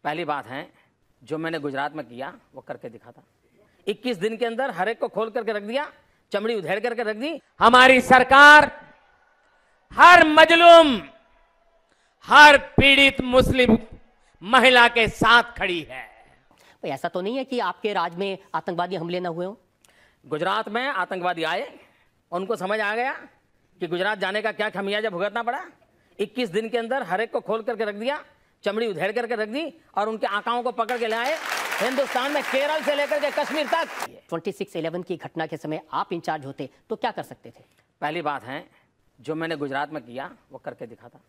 पहली बात है जो मैंने गुजरात में किया वो करके दिखाता। 21 दिन के अंदर हर एक को खोल करके रख दिया, चमड़ी उधेड़ करके रख दी। हमारी सरकार हर मजलूम, हर पीड़ित मुस्लिम महिला के साथ खड़ी है। ऐसा तो नहीं है कि आपके राज में आतंकवादी हमले ना हुए हो? गुजरात में आतंकवादी आए, उनको समझ आ गया कि गुजरात जाने का क्या खमियाजा भुगतना पड़ा। 21 दिन के अंदर हर एक को खोल करके रख दिया, चमड़ी उधेड़ करके रख दी और उनके आकाओं को पकड़ के लाए। हिंदुस्तान में केरल से लेकर के कश्मीर तक। 26/11 की घटना के समय आप इंचार्ज होते तो क्या कर सकते थे? पहली बात है जो मैंने गुजरात में किया वो करके दिखाता।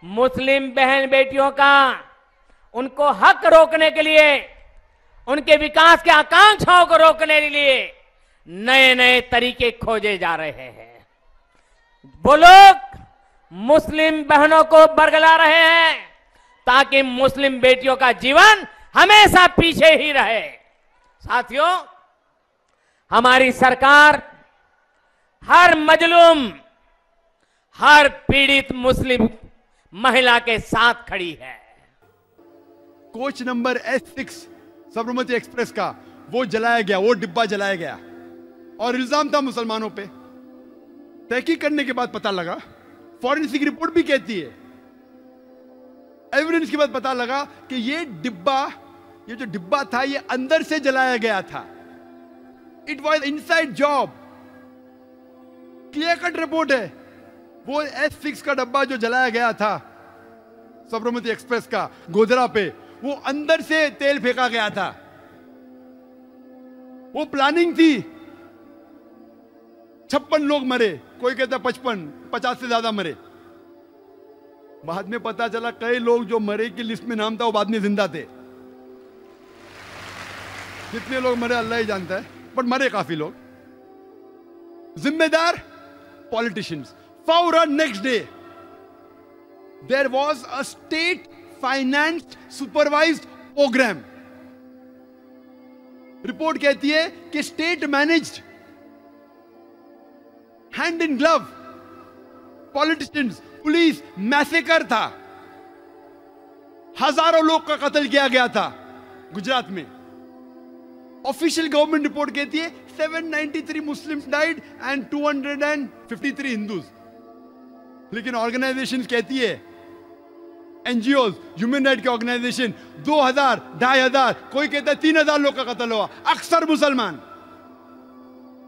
मुस्लिम बहन बेटियों का उनको हक रोकने के लिए, उनके विकास के आकांक्षाओं को रोकने के लिए नए नए तरीके खोजे जा रहे हैं। वो लोग मुस्लिम बहनों को बरगला रहे हैं ताकि मुस्लिम बेटियों का जीवन हमेशा पीछे ही रहे। साथियों, हमारी सरकार हर मजलूम, हर पीड़ित मुस्लिम महिला के साथ खड़ी है। Coach number S6 Sabarmati express का वो जलाया गया, वो डिब्बा जलाया गया और इल्जाम था मुसलमानों पे। तहकीक करने के बाद पता लगा, फॉरेंसिक रिपोर्ट भी कहती है, एविडेंस के बाद पता लगा कि ये जो डिब्बा था ये अंदर से जलाया गया था। It was inside job. Clear cut report है। वो S6 का डब्बा जो जलाया गया था साबरमती एक्सप्रेस का गोधरा पे, वो अंदर से तेल फेंका गया था। वो प्लानिंग थी। 56 लोग मरे, कोई कहता 55, 50 से ज्यादा मरे। बाद में पता चला कई लोग जो मरे की लिस्ट में नाम था वो बाद में जिंदा थे। कितने लोग मरे अल्लाह ही जानता है, बट मरे काफी लोग। जिम्मेदार पॉलिटिशियंस। फौरन next day there was a state financed supervised programme. Report कहती है कि state managed, hand in glove, politicians, police massacre था। हजारों लोग का कत्ल किया गया था गुजरात में। ऑफिशियल गवर्नमेंट रिपोर्ट कहती है 793 मुस्लिम्स डाइड एंड 253 हिंदूज। लेकिन ऑर्गेनाइजेशन कहती है, एनजीओ, ह्यूमन राइट के ऑर्गेनाइजेशन, 2000, 2500, कोई कहता है 3000 लोग का कत्ल हुआ, अक्सर मुसलमान।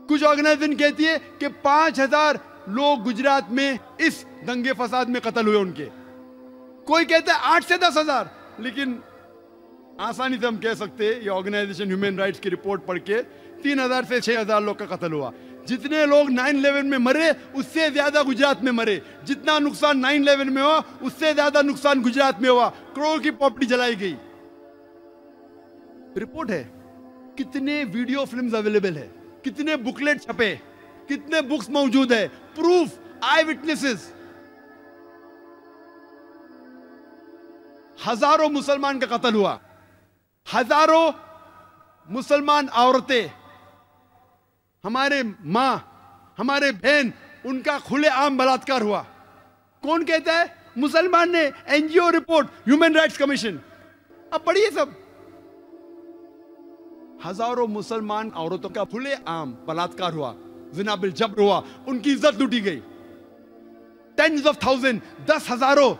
कुछ ऑर्गेनाइजेशन कहती है कि 5000 लोग गुजरात में इस दंगे फसाद में कत्ल हुए उनके। कोई कहता है 8 से 10,000। लेकिन आसानी से हम कह सकते हैं, ये ऑर्गेनाइजेशन ह्यूमन राइट्स की रिपोर्ट पढ़ के 3000 से 6000 लोग का कत्ल हुआ। जितने लोग 9/11 में मरे उससे ज्यादा गुजरात में मरे। जितना नुकसान 9/11 में हुआ उससे ज्यादा नुकसान गुजरात में हुआ। करोड़ों की प्रॉपर्टी जलाई गई। रिपोर्ट है। कितने वीडियो फिल्म्स अवेलेबल है, कितने बुकलेट छपे, कितने बुक्स मौजूद है, प्रूफ, आई विटनेसेस। हजारों मुसलमान का कत्ल हुआ। हजारों मुसलमान औरतें, हमारे मां, हमारे बहन, उनका खुलेआम बलात्कार हुआ। कौन कहता है? मुसलमान ने। NGO report, human rights commission. अब पढ़िए सब। हजारों मुसलमान औरतों का खुलेआम बलात्कार हुआ, जिना बिल जबर हुआ, उनकी इज्जत लूटी गई। टेंस ऑफ थाउजेंड, 10,000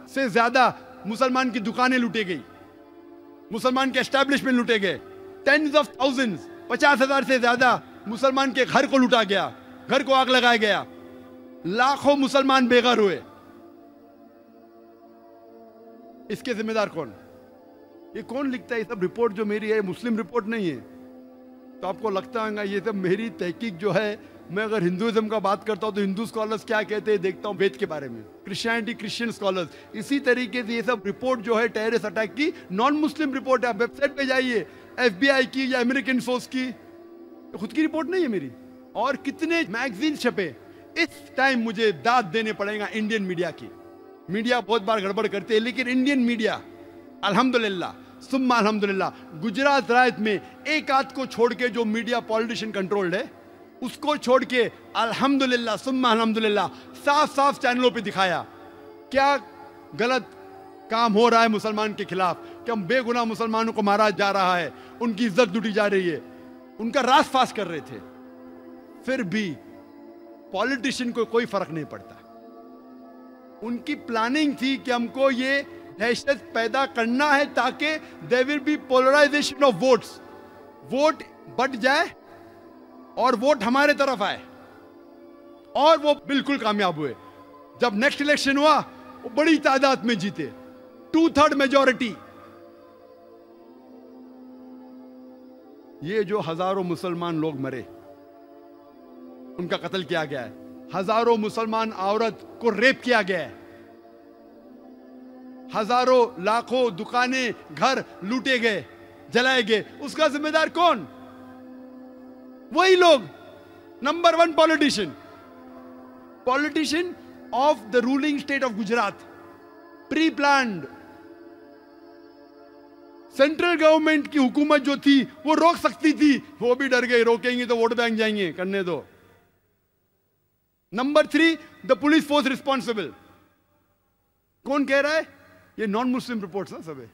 से ज्यादा मुसलमान की दुकानें लूटी गई, मुसलमान के एस्टैब्लिशमेंट लूटे गए। टेंस ऑफ थाउजेंड, 50,000 से ज्यादा मुसलमान के घर को लूटा गया, घर को आग लगाया गया। लाखों मुसलमान बेघर हुए। इसके जिम्मेदार कौन? ये कौन लिखता है? ये सब रिपोर्ट जो मेरी है मुस्लिम रिपोर्ट नहीं है। तो आपको लगता होगा ये सब मेरी तहकीक जो है, मैं अगर हिंदुइज्म का बात करता हूं तो हिंदू स्कॉलर्स क्या कहते हैं देखता हूं वेद के बारे में, क्रिश्चियनिटी क्रिश्चियन स्कॉलर्स। इसी तरीके से ये सब रिपोर्ट जो है टेररिस्ट अटैक की नॉन मुस्लिम रिपोर्ट है। आप वेबसाइट पे जाइए, FBI की या अमेरिकन सोर्स की, तो खुद की रिपोर्ट नहीं है मेरी। और कितने मैगजीन छपे। इस टाइम मुझे दाद देने पड़ेगा इंडियन मीडिया की। मीडिया बहुत बार गड़बड़ करते हैं, लेकिन इंडियन मीडिया अल्हम्दुलिल्लाह सुम्मा अल्हम्दुलिल्लाह, गुजरात रायत में एक आध को छोड़ के जो मीडिया पॉलिटिशियन कंट्रोल्ड है उसको छोड़ के अल्हम्दुलिल्लाह सुम्मा अल्हम्दुलिल्लाह साफ साफ चैनलों पे दिखाया क्या गलत काम हो रहा है मुसलमान के खिलाफ, कि हम बेगुनाह मुसलमानों को मारा जा रहा है, उनकी इज्जत लूटी जा रही है, उनका रास फास कर रहे थे, फिर भी पॉलिटिशियन को कोई फर्क नहीं पड़ता। उनकी प्लानिंग थी कि हमको ये दहशत पैदा करना है ताकि there will be polarisation of votes, vote बढ़ जाए और वोट हमारे तरफ आए, और वो बिल्कुल कामयाब हुए। जब नेक्स्ट इलेक्शन हुआ वो बड़ी तादाद में जीते, 2/3 मेजॉरिटी। ये जो हजारों मुसलमान लोग मरे, उनका कत्ल किया गया है, हजारों मुसलमान औरत को रेप किया गया है, हजारों लाखों दुकानें घर लूटे गए, जलाए गए, उसका जिम्मेदार कौन? वही लोग, number 1 politician of the ruling state of Gujarat. Pre planned, central government की हुकूमत जो थी वो रोक सकती थी, वो भी डर गई, रोकेंगे तो वोट बैंक जाएंगे, करने दो। Number 3 the police force responsible. कौन कह रहा है? ये नॉन मुस्लिम रिपोर्ट्स ना, सब है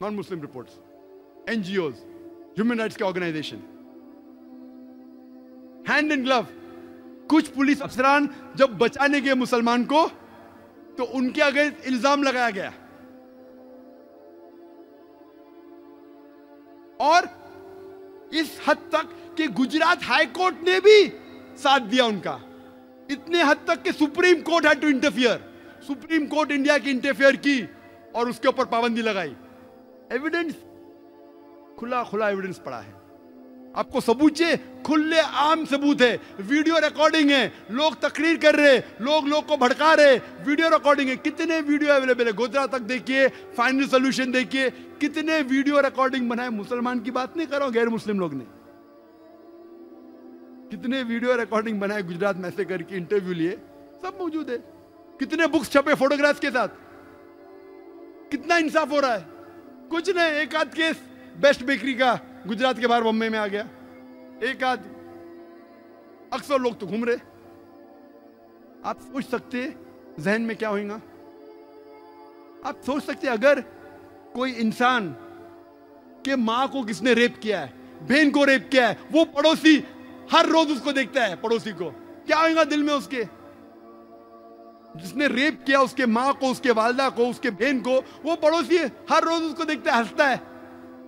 non Muslim reports, NGOs, human rights के ऑर्गेनाइजेशन। हैंड इन ग्लव, कुछ पुलिस अफसरान जब बचाने गए मुसलमान को तो उनके अगेंस्ट इल्जाम लगाया गया, और इस हद तक कि गुजरात हाई कोर्ट ने भी साथ दिया उनका, इतने हद तक कि Supreme Court had to interfere. Supreme Court India की इंटरफियर की और उसके ऊपर पाबंदी लगाई। एविडेंस, खुला खुला एविडेंस पड़ा है, आपको सबूत चाहिए, खुले आम सबूत है, वीडियो रिकॉर्डिंग है, लोग तकरीर कर रहे, लोग को भड़का रहे, वीडियो रिकॉर्डिंग है, कितने वीडियो अवेलेबल है, गोधरा तक देखिए, फाइनल सॉल्यूशन देखिए, कितने वीडियो रिकॉर्डिंग बनाए। मुसलमान की बात नहीं कर रहा हूं, गैर मुस्लिम लोग ने कितने वीडियो रिकॉर्डिंग बनाए, गुजरात मैसेकर की इंटरव्यू लिए, सब मौजूद है। कितने बुक्स छपे फोटोग्राफ्स के साथ, कितना इंसाफ हो रहा है? कुछ नहीं। एक आध केस बेस्ट बेकरी का गुजरात के बाहर बम्बई में आ गया, एक आध, अक्सर लोग तो घूम रहे। आप सोच सकते जहन में क्या होगा? आप सोच सकते अगर कोई इंसान के मां को किसने रेप किया है, बहन को रेप किया है, वो पड़ोसी हर रोज उसको देखता है, पड़ोसी को क्या होगा दिल में उसके? जिसने रेप किया उसके मां को, उसके वालदा को, उसके बहन को, वो पड़ोसी हर रोज उसको देखता है, हंसता है,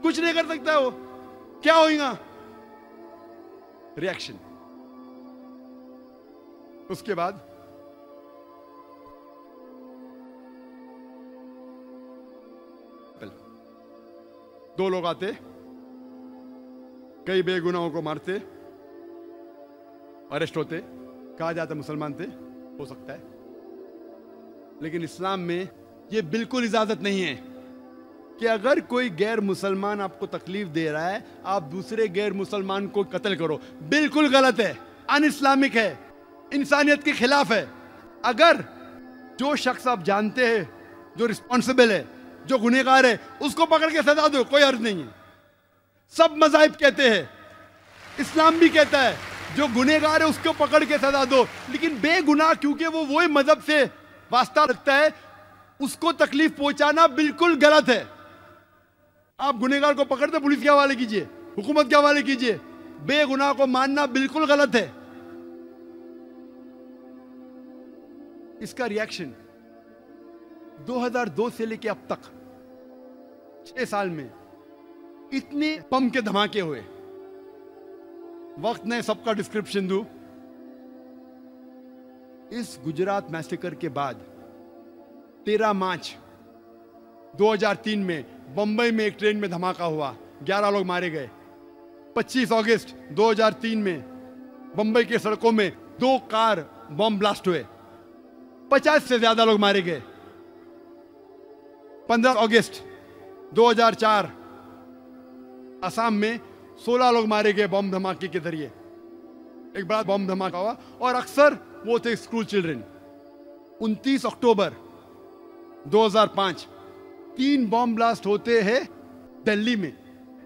कुछ नहीं कर सकता। वो क्या होगा? रिएक्शन। उसके बाद दो लोग आते, कई बेगुनाहों को मारते, अरेस्ट होते, कहा जाता मुसलमान थे, हो सकता है, लेकिन इस्लाम में यह बिल्कुल इजाजत नहीं है कि अगर कोई गैर मुसलमान आपको तकलीफ दे रहा है आप दूसरे गैर मुसलमान को कत्ल करो। बिल्कुल गलत है, अन इस्लामिक है, इंसानियत के खिलाफ है। अगर जो शख्स आप जानते हैं जो रिस्पॉन्सिबल है, जो गुनहगार है, उसको पकड़ के सजा दो, कोई अर्ज नहीं है। सब मज़ाहिब कहते हैं, इस्लाम भी कहता है जो गुनहगार है उसको पकड़ के सजा दो, लेकिन बेगुनाह क्योंकि वो वही मजहब से वास्ता रखता है उसको तकलीफ पहुंचाना बिल्कुल गलत है। आप गुनहगार को पकड़ते पुलिस के हवाले कीजिए, हुकूमत के हवाले कीजिए, बेगुनाह को मानना बिल्कुल गलत है। इसका रिएक्शन 2002 से लेके अब तक 6 साल में इतने बम के धमाके हुए, वक्त नहीं सबका डिस्क्रिप्शन दूं। इस गुजरात मैसेकर के बाद 13 मार्च 2003 में बंबई में एक ट्रेन में धमाका हुआ, 11 लोग मारे गए। 25 अगस्त 2003 में बंबई के सड़कों में 2 कार बम ब्लास्ट हुए, 50 से ज्यादा लोग मारे गए। 15 अगस्त 2004 असम में 16 लोग मारे गए बम धमाके के जरिए, एक बड़ा बम धमाका हुआ और अक्सर वो थे स्कूल चिल्ड्रन। 29 अक्टूबर 2005 3 बम ब्लास्ट होते हैं दिल्ली में,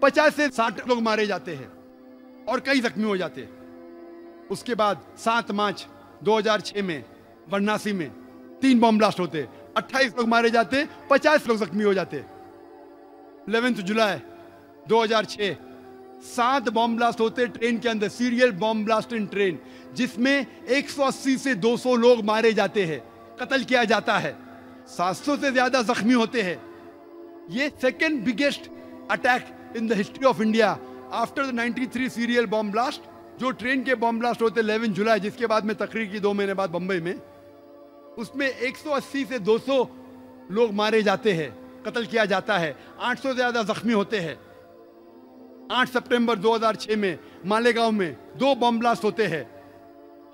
50 से 60 लोग मारे जाते हैं और कई जख्मी हो जाते हैं। उसके बाद 7 मार्च 2006 में वाराणसी में 3 बम ब्लास्ट होते, 28 लोग मारे जाते, 50 लोग जख्मी हो जाते। 11 जुलाई 2006 7 बॉम्ब ब्लास्ट होते ट्रेन के अंदर, serial bomb blast in train, जिसमें 180 से 200 लोग मारे जाते हैं, कत्ल किया जाता है, 700 से ज्यादा जख्मी होते हैं। ये second biggest attack in the history of India after the 93 serial bomb blast. जो ट्रेन के बॉम्ब ब्लास्ट होते 11 जुलाई, जिसके बाद में तकरीर की 2 महीने बाद बंबई में, उसमें 180 से 200 लोग मारे जाते हैं, कत्ल किया जाता है, 800 से ज्यादा जख्मी होते हैं। 8 सितंबर 2006 में मालेगांव में 2 बॉम्ब ब्लास्ट होते हैं,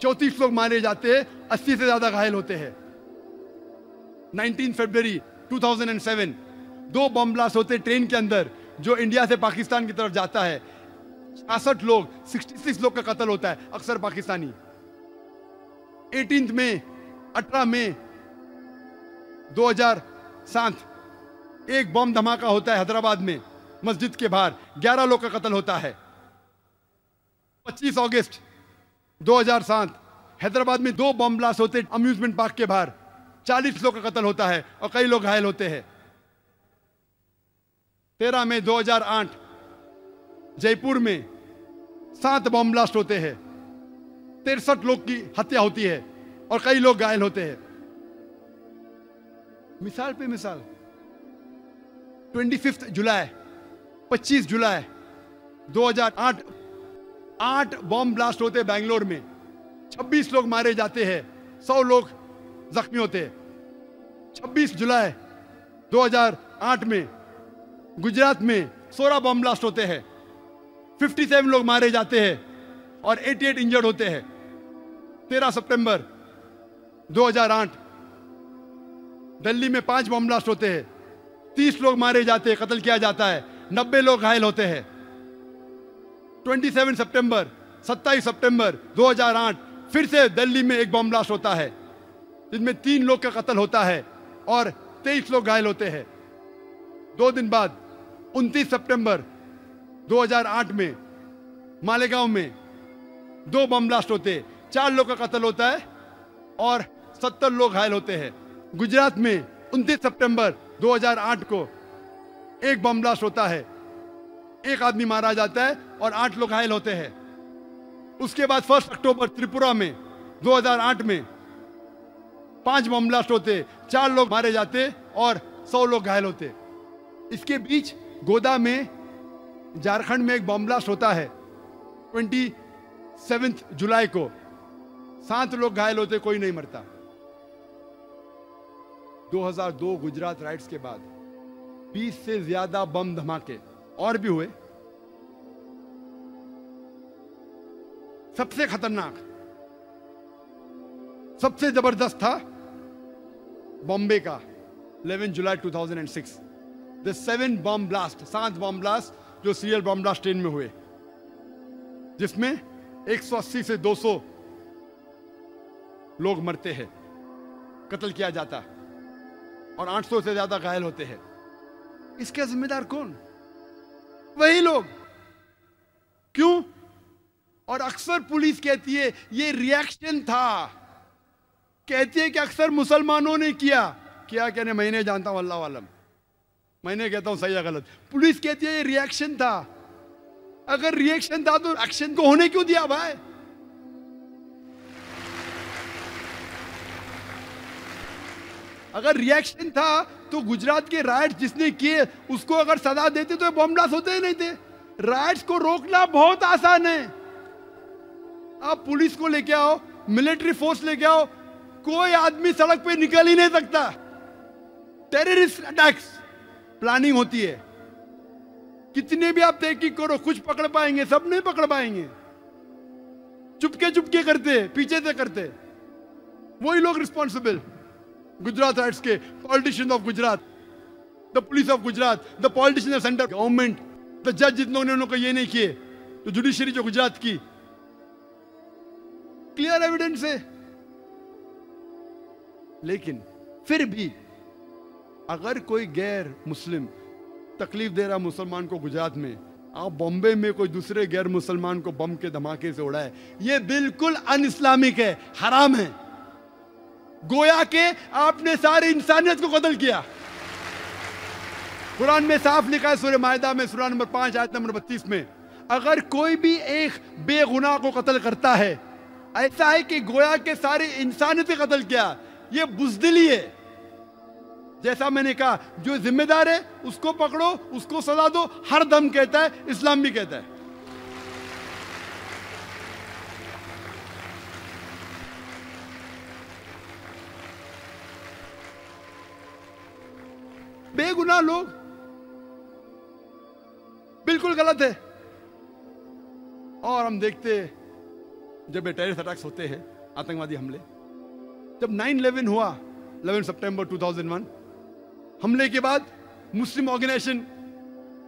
34 लोग मारे जाते हैं, 80 से ज्यादा घायल होते हैं। 19 फरवरी 2007 2 बॉम्ब ब्लास्ट होते ट्रेन के अंदर, जो इंडिया से पाकिस्तान की तरफ जाता है, 66 लोग, 66 लोग का कत्ल होता है, अक्सर पाकिस्तानी। 18 मई 2007 एक बॉम्ब धमाका होता है हैदराबाद में, मस्जिद के बाहर, 11 लोग का कत्ल होता है। 25 अगस्त 2007 हैदराबाद में 2 बॉम्ब ब्लास्ट होते अम्यूजमेंट पार्क के बाहर, 40 लोग का कत्ल होता है और कई लोग घायल होते हैं। 13 मई 2008 जयपुर में 7 बॉम्ब ब्लास्ट होते हैं, 63 लोग की हत्या होती है और कई लोग घायल होते हैं। मिसाल पे मिसाल, 25 जुलाई 25 जुलाई 2008 8 बॉम्ब ब्लास्ट होते हैं बैंगलोर में, 26 लोग मारे जाते हैं, 100 लोग जख्मी होते हैं। 26 जुलाई 2008 में गुजरात में 16 बॉम्ब ब्लास्ट होते हैं, 57 लोग मारे जाते हैं और 88 इंजर्ड होते हैं। 13 सितंबर 2008 दिल्ली में 5 बॉम्ब ब्लास्ट होते हैं, 30 लोग मारे जाते हैं, कत्ल किया जाता है, 90 लोग घायल होते हैं। 27 सितंबर 2008 फिर से दिल्ली में एक बॉम्ब ब्लास्ट होता है, जिसमें 3 लोग का कत्ल होता है और 23 लोग घायल होते हैं। 2 दिन बाद 29 सितंबर 2008 में मालेगांव में 2 बम ब्लास्ट होते, 4 लोग का कत्ल होता है और 70 लोग घायल होते हैं। गुजरात में 29 सितंबर 2008 को एक बम ब्लास्ट होता है, 1 आदमी मारा जाता है और 8 लोग घायल होते हैं। उसके बाद 1 अक्टूबर त्रिपुरा में 2008 में 5 बम ब्लास्ट होते, 4 लोग मारे जाते और 100 लोग घायल होते। इसके बीच गोदा में झारखंड में एक बम ब्लास्ट होता है 27 जुलाई को, 7 लोग घायल होते, कोई नहीं मरता। 2002 गुजरात राइट्स के बाद 20 से ज्यादा बम धमाके और भी हुए। सबसे खतरनाक, सबसे जबरदस्त था बॉम्बे का 11 जुलाई 2006, the 7 bomb blast, 7 bomb blast जो सीरियल बॉम्ब ब्लास्ट ट्रेन में हुए, जिसमें 180 से 200 लोग मरते हैं, कत्ल किया जाता और 800 से ज्यादा घायल होते हैं। इसके जिम्मेदार कौन? वही लोग। क्यों? और अक्सर पुलिस कहती है ये रिएक्शन था, कहती है कि अक्सर मुसलमानों ने किया। क्या कहने, मैं नहीं जानता हूं, अल्लाह वालम, मैं नहीं कहता हूं सही या गलत। पुलिस कहती है ये रिएक्शन था। अगर रिएक्शन था तो एक्शन को होने क्यों दिया भाई? अगर रिएक्शन था तो गुजरात के राइट्स जिसने किए उसको अगर सजा देते तो बॉम्ब ब्लास्ट होते ही नहीं थे। राइट्स को रोकना बहुत आसान है। आप पुलिस को लेके आओ, मिलिट्री फोर्स लेके आओ, कोई आदमी सड़क पे निकल ही नहीं सकता। टेररिस्ट अटैक्स प्लानिंग होती है, कितने भी आप तहकीक करो, कुछ पकड़ पाएंगे, सब नहीं पकड़ पाएंगे। चुपके चुपके करते, पीछे से करते, वही लोग रिस्पॉन्सिबल। गुजरात राइट्स के politicians of Gujarat, the police of Gujarat, the politician of centre government, the जज जितने उन्होंने ये नहीं किए, तो जुडिशरी जो गुजरात की, क्लियर एविडेंस है। लेकिन फिर भी अगर कोई गैर मुस्लिम तकलीफ दे रहा मुसलमान को गुजरात में, आप बॉम्बे में कोई दूसरे गैर मुसलमान को बम के धमाके से उड़ाए, ये बिल्कुल अन इस्लामिक है, हराम है। गोया के आपने सारी इंसानियत को कत्ल किया। कुरान में साफ लिखा है सूरह माइदा में सूरह नंबर 5 आयत नंबर 32 में, अगर कोई भी एक बेगुनाह को कत्ल करता है, ऐसा है कि गोया के सारी इंसानियत को कत्ल किया। ये बुज़दिली है। जैसा मैंने कहा, जो जिम्मेदार है उसको पकड़ो, उसको सजा दो, हर दम कहता है, इस्लाम भी कहता है। बेगुनाह लोग, बिल्कुल गलत है। और हम देखते जब ये टेररिस्ट अटैक्स होते हैं, आतंकवादी हमले, जब 9/11 हुआ 11 सितंबर 2001, हमले के बाद मुस्लिम ऑर्गेनाइजेशन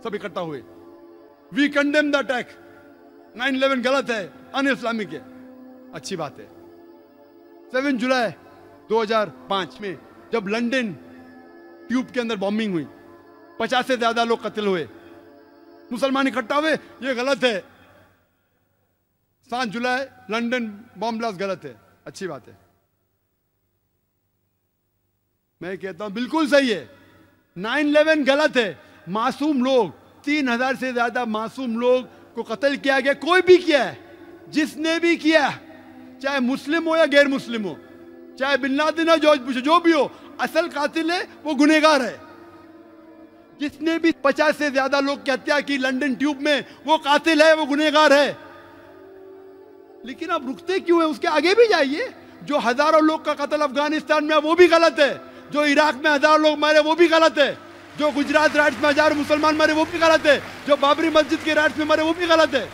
सब इकट्ठा हुए, वी कंडेम द अटैक, 9/11 गलत है, अन इस्लामिक है। अच्छी बात है। 7 जुलाई 2005 में जब लंदन ट्यूब के अंदर बॉम्बिंग हुई, 50 से ज्यादा लोग कत्ल हुए, मुसलमान इकट्ठा हुए, ये गलत है। 7 जुलाई लंदन बॉम्ब ब्लास्ट गलत है। अच्छी बात है। मैं कहता हूं बिल्कुल सही है। 9/11 गलत है। मासूम लोग, 3000 से ज्यादा मासूम लोग को कत्ल किया गया। कोई भी किया है, जिसने भी किया, चाहे मुस्लिम हो या गैर मुस्लिम हो, चाहे बिन लादेन हो, जॉर्ज बुश, जो भी हो, असल कातिल है वो गुनहगार है। जिसने भी 50 से ज्यादा लोग की हत्या की लंदन ट्यूब में, वो कातिल है, वो गुनहगार है। लेकिन आप रुकते क्यों हैं? उसके आगे भी जाइए। जो हजारों लोग का कत्ल अफगानिस्तान में, वो भी गलत है। जो इराक में हजारों लोग मारे, वो भी गलत है। जो गुजरात राइट्स में हजारों मुसलमान मारे, वो भी गलत है। जो बाबरी मस्जिद के राइट्स में मारे, वो भी गलत है।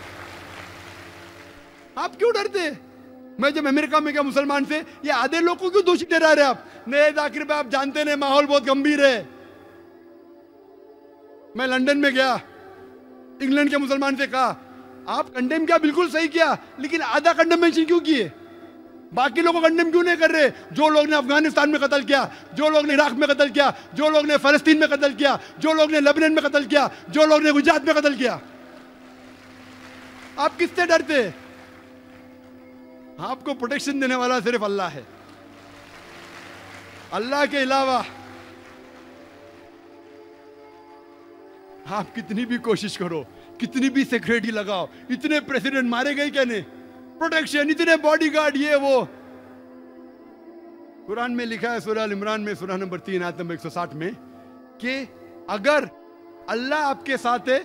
आप क्यों डरते? मैं जब अमेरिका में गया मुसलमान से, ये आधे लोग को क्यों दोषी ठहरा रहे आप? नहीं जाकिर भाई, आप जानते नहीं, माहौल बहुत गंभीर है। मैं लंदन में गया, इंग्लैंड के मुसलमान से कहा, आप कंडेम किया, बिल्कुल सही किया, लेकिन आधा कंडेमेशन क्यों किए? बाकी लोगों को कंडेम क्यों नहीं कर रहे? जो लोग ने अफगानिस्तान में कत्ल किया, जो लोग ने इराक में कत्ल किया, जो लोग ने फलस्तीन में कत्ल किया, जो लोग ने लेबनान में कत्ल किया, जो लोग ने गुजरात में कत्ल किया। आप किससे डरते? आपको प्रोटेक्शन देने वाला सिर्फ अल्लाह है। अल्लाह के अलावा आप कितनी भी कोशिश करो, कितनी भी सिक्योरिटी लगाओ, इतने प्रेसिडेंट मारे गए क्या नहीं, प्रोटेक्शन, इतने बॉडीगार्ड, ये वो। कुरान में लिखा है सूरह अल इमरान में सूरह नंबर 3 आयत नंबर 160 में कि अगर अल्लाह आपके साथ है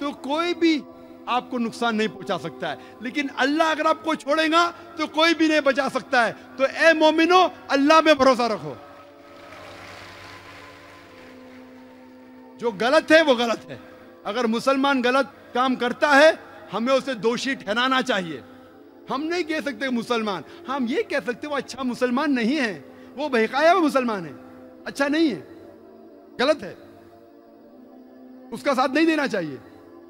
तो कोई भी आपको नुकसान नहीं पहुंचा सकता है, लेकिन अल्लाह अगर आपको छोड़ेगा तो कोई भी नहीं बचा सकता है। तो ए मोमिनो, अल्लाह में भरोसा रखो। जो गलत है वो गलत है। अगर मुसलमान गलत काम करता है, हमें उसे दोषी ठहराना चाहिए। हम नहीं कह सकते मुसलमान, हम ये कह सकते वो अच्छा मुसलमान नहीं है, वो बहकाया हुआ मुसलमान है, अच्छा नहीं है, गलत है, उसका साथ नहीं देना चाहिए।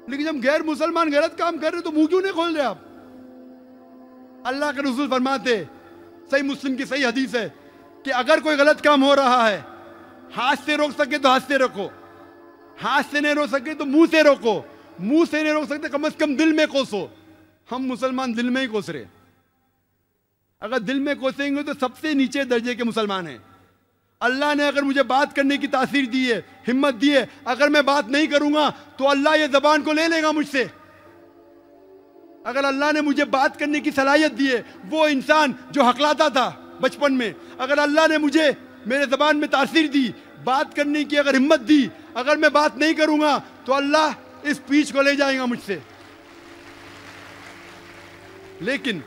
लेकिन जब गैर मुसलमान गलत काम कर रहे तो मुंह क्यों नहीं खोल रहे आप? अल्लाह के रसूल फरमाते, सही मुस्लिम की सही हदीस है कि अगर कोई गलत काम हो रहा है, हाथ से रोक सके तो हाथ से रोको, हाथ से नहीं रोक सके तो मुंह से रोको, मुंह से नहीं रोक सकते कम से कम दिल में कोसो। हम मुसलमान दिल में ही कोस रहे। अगर दिल में कोसेंगे तो सबसे नीचे दर्जे के मुसलमान हैं। अल्लाह ने अगर मुझे बात करने की तासीर दी है, हिम्मत दी है, अगर मैं बात नहीं करूंगा तो अल्लाह ये जबान को ले लेगा मुझसे। अगर अल्लाह ने मुझे बात करने की सलाहियत दी है, वो इंसान जो हकलाता था बचपन में, अगर अल्लाह ने मुझे मेरे जबान में तासीर दी, बात करने की अगर हिम्मत दी, अगर मैं बात नहीं करूंगा तो अल्लाह इस पीछ को ले जाएगा मुझसे। लेकिन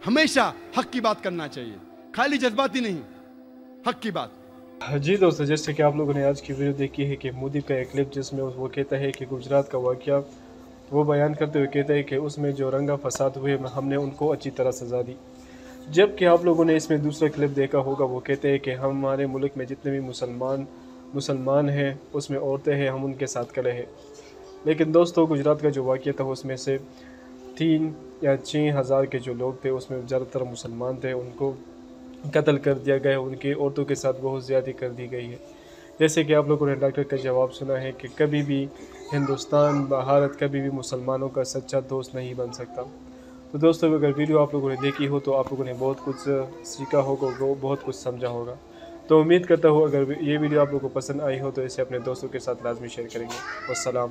हमेशा हक की बात करना चाहिए, खाली जज्बाती नहीं, हक की बात। जी दोस्तों, जैसे कि आप लोगों ने आज की वीडियो देखी है कि मोदी का एक क्लिप जिसमें वो कहता है कि गुजरात का वाक़या वो बयान करते हुए कहता है कि उसमें जो रंगा फसाद हुए हमने उनको अच्छी तरह सज़ा दी। जबकि आप लोगों ने इसमें दूसरा क्लिप देखा होगा, वो कहते हैं कि हमारे मुल्क में जितने भी मुसलमान हैं उसमें औरतें हैं, हम उनके साथ खड़े हैं। लेकिन दोस्तों, गुजरात का जो वाक़या था उसमें से 3 या 6 हज़ार के जो लोग थे उसमें ज़्यादातर मुसलमान थे, उनको कत्ल कर दिया गया, उनकी औरतों के साथ बहुत ज़्यादती कर दी गई है। जैसे कि आप लोगों ने डॉक्टर का जवाब सुना है कि कभी भी हिंदुस्तान, भारत कभी भी मुसलमानों का सच्चा दोस्त नहीं बन सकता। तो दोस्तों अगर वीडियो आप लोगों ने देखी हो तो आप लोगों ने बहुत कुछ सीखा होगा, बहुत कुछ समझा होगा। तो उम्मीद करता हूँ अगर ये वीडियो आप लोगों को पसंद आई हो तो इसे अपने दोस्तों के साथ लाजमी शेयर करेंगे। वस्सलाम।